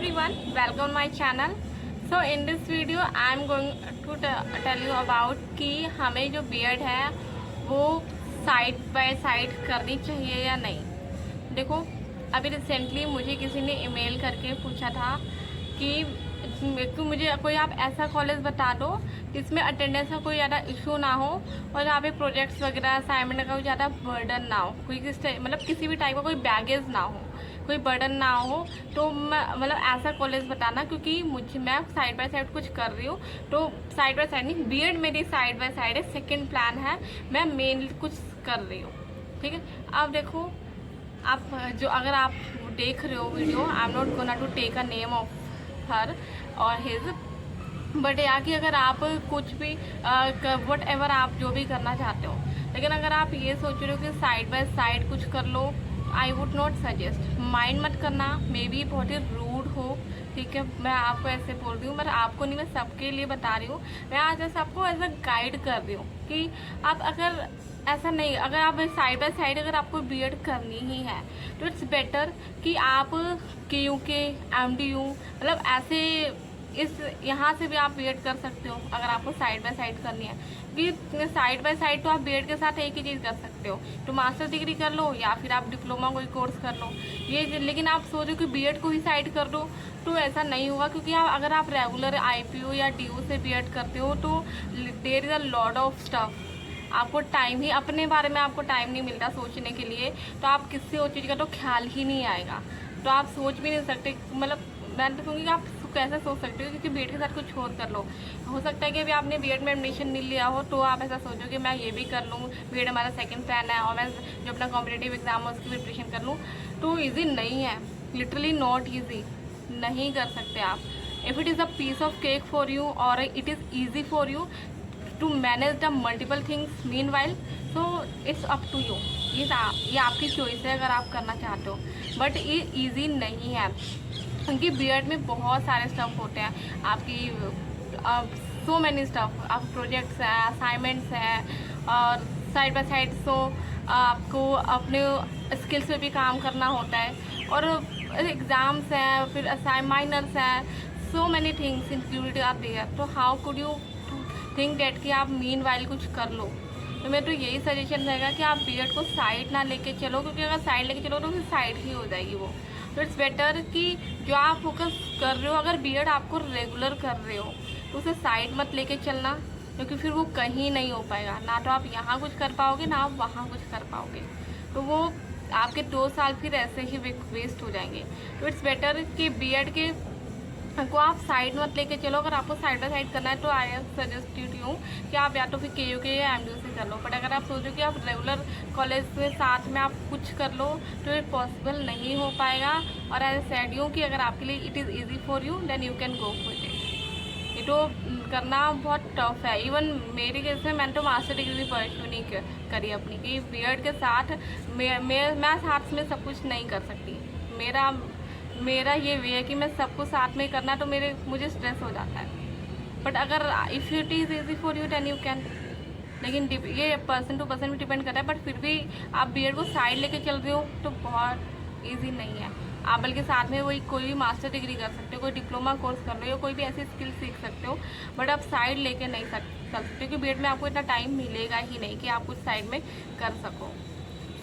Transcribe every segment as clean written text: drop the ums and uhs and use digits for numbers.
everyone, welcome my channel. So in this video I am going to tell you about कि हमें जो BEd है वो side by side करनी चाहिए या नहीं। देखो, अभी रिसेंटली मुझे किसी ने ईमेल करके पूछा था कि मुझे कोई आप ऐसा कॉलेज बता दो जिसमें अटेंडेंस का कोई ज़्यादा इशू ना हो और जहाँ पे प्रोजेक्ट्स वगैरह असाइनमेंट का कोई ज़्यादा बर्डन ना हो, कोई मतलब किसी भी टाइप का कोई बैगेज ना हो, कोई बर्डन ना हो। तो मतलब ऐसा कॉलेज बताना, क्योंकि मैं साइड बाय साइड कुछ कर रही हूँ। तो साइड बाय साइड नहीं, बीएड मेरी साइड बाय साइड है, सेकंड प्लान है, मैं मेनली कुछ कर रही हूँ। ठीक है, अब देखो, आप जो अगर आप देख रहे हो video, I am not gonna to take a name of her और हिज, बट या कि अगर आप कुछ भी वट एवर आप जो भी करना चाहते हो, लेकिन अगर आप ये सोच रहे हो कि साइड बाय साइड कुछ कर लो, I would not suggest. Mind मत करना, मे बी बहुत ही रूड हो, ठीक है, मैं आपको ऐसे बोल रही हूँ, पर आपको नहीं, मैं सबके लिए बता रही हूँ। मैं आज ऐसे आपको एज अ गाइड कर रही हूँ कि आप अगर ऐसा नहीं, अगर आप साइड बाय साइड अगर आपको बीएड करनी ही है तो इट्स बेटर कि आप KUK MDU मतलब ऐसे इस यहाँ से भी आप बीएड कर सकते हो अगर आपको साइड बाय साइड करनी है। कि साइड बाय साइड तो आप बीएड के साथ एक ही चीज़ कर सकते हो, तो मास्टर डिग्री कर लो या फिर आप डिप्लोमा कोई कोर्स कर लो ये। लेकिन आप सोचो कि बीएड को ही साइड कर दो, तो ऐसा नहीं होगा, क्योंकि अगर आप रेगुलर IPO या DU से बीएड करते हो तो there is a lot of stuff. आपको टाइम ही, अपने बारे में आपको टाइम नहीं मिलता सोचने के लिए, तो आप किसी और चीज़ का तो ख्याल ही नहीं आएगा, तो आप सोच भी नहीं सकते। मतलब मैं तो कहूँगी आप कैसे सोच सकते हो, क्योंकि बीएड के साथ कुछ और कर लो। हो सकता है कि अभी आपने बीएड में एडमिशन नहीं लिया हो, तो आप ऐसा सोचो कि मैं ये भी कर लूँ, बीएड हमारा सेकंड प्लान है और मैं जो अपना कॉम्पिटेटिव एग्जाम है उसकी प्रिपरेशन कर लूँ। तो ईजी नहीं है, लिटरली नॉट ईजी, नहीं कर सकते आप। If it is a piece of cake for you और it is easy for you to manage the multiple things meanwhile, so it's up to you. ये आपकी चॉइस है अगर आप करना चाहते हो, बट ये ईजी नहीं है, क्योंकि बीएड में बहुत सारे स्टफ होते हैं आपकी, सो मैनी स्टफ, आप प्रोजेक्ट्स हैं, असाइनमेंट्स हैं और साइड बाय साइड सो आपको अपने स्किल्स पे भी काम करना होता है और एग्ज़ाम्स हैं, फिर माइनर्स हैं, so many things included are there. तो how could you think that कि आप मीन वाइल कुछ कर लो। तो मेरा तो यही सजेशन रहेगा कि आप बीएड को साइड ना लेके चलो, क्योंकि अगर साइड लेके चलो तो फिर साइड ही हो जाएगी वो। तो इट्स बेटर कि जो आप फोकस कर रहे हो, अगर बीएड आपको रेगुलर कर रहे हो तो उसे साइड मत लेके चलना, क्योंकि फिर वो कहीं नहीं हो पाएगा, ना तो आप यहाँ कुछ कर पाओगे ना आप वहाँ कुछ कर पाओगे, तो वो आपके 2 साल फिर ऐसे ही वेस्ट हो जाएंगे। तो इट्स बेटर कि बीएड के को आप साइड मत लेके चलो। अगर आपको साइड बाय साइड करना है तो आई सजेस्टेड यू कि आप या तो फिर KUK या MDU से कर लो, बट अगर आप सोचो कि आप रेगुलर कॉलेज के साथ में आप कुछ कर लो तो ये पॉसिबल नहीं हो पाएगा। और आई सेड यू कि अगर आपके लिए it is easy for you then you can go for it. ये तो करना बहुत टफ है। इवन मेरे केस में मैंने तो मास्टर डिग्री भी परस्यू नहीं करी अपनी, कि बीएड के साथ मैं साथ में सब कुछ नहीं कर सकती। मेरा ये वे है कि मैं सबको साथ में करना, तो मुझे स्ट्रेस हो जाता है। बट अगर if it is easy for you than you can, लेकिन ये पर्सन टू पर्सन भी डिपेंड करता है। बट फिर भी आप बीएड को साइड लेके चल रहे हो तो बहुत ईजी नहीं है। आप बल्कि साथ में वही कोई भी मास्टर डिग्री कर सकते हो, कोई डिप्लोमा कोर्स कर लो या कोई भी ऐसी स्किल सीख सकते हो, बट आप साइड लेके नहीं कर सकते, क्योंकि बीएड में आपको इतना टाइम मिलेगा ही नहीं कि आप कुछ साइड में कर सको।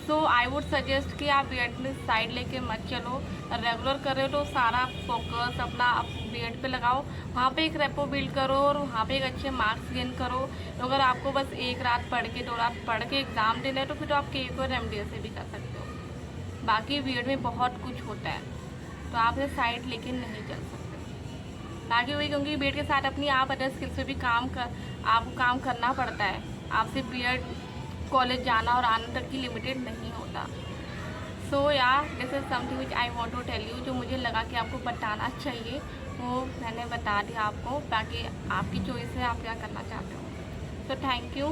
सो आई वुड सजेस्ट कि आप बीएड में साइड लेके मत चलो। रेगुलर कर रहे हो तो सारा फोकस अपना बीएड पे लगाओ, वहाँ पे एक रेपो बिल्ड करो और वहाँ पे एक अच्छे मार्क्स गेन करो। तो अगर आपको बस एक रात पढ़ के 2 रात पढ़ के एग्ज़ाम देना है तो फिर तो आप KUK और MDU से भी कर सकते हो। बाकी बीएड में बहुत कुछ होता है, तो आप इसे साइड लेके नहीं चल सकते। बाकी वही, क्योंकि बीएड के साथ अपनी आप अदर स्किल्स पे भी आपको काम करना पड़ता है। आपसे बीएड कॉलेज जाना और आने तक की लिमिटेड नहीं होता। सो या this is something which I want to tell you, जो मुझे लगा कि आपको बताना चाहिए वो मैंने बता दिया आपको। बाकी आपकी चॉइस है आप क्या करना चाहते हो। So thank you.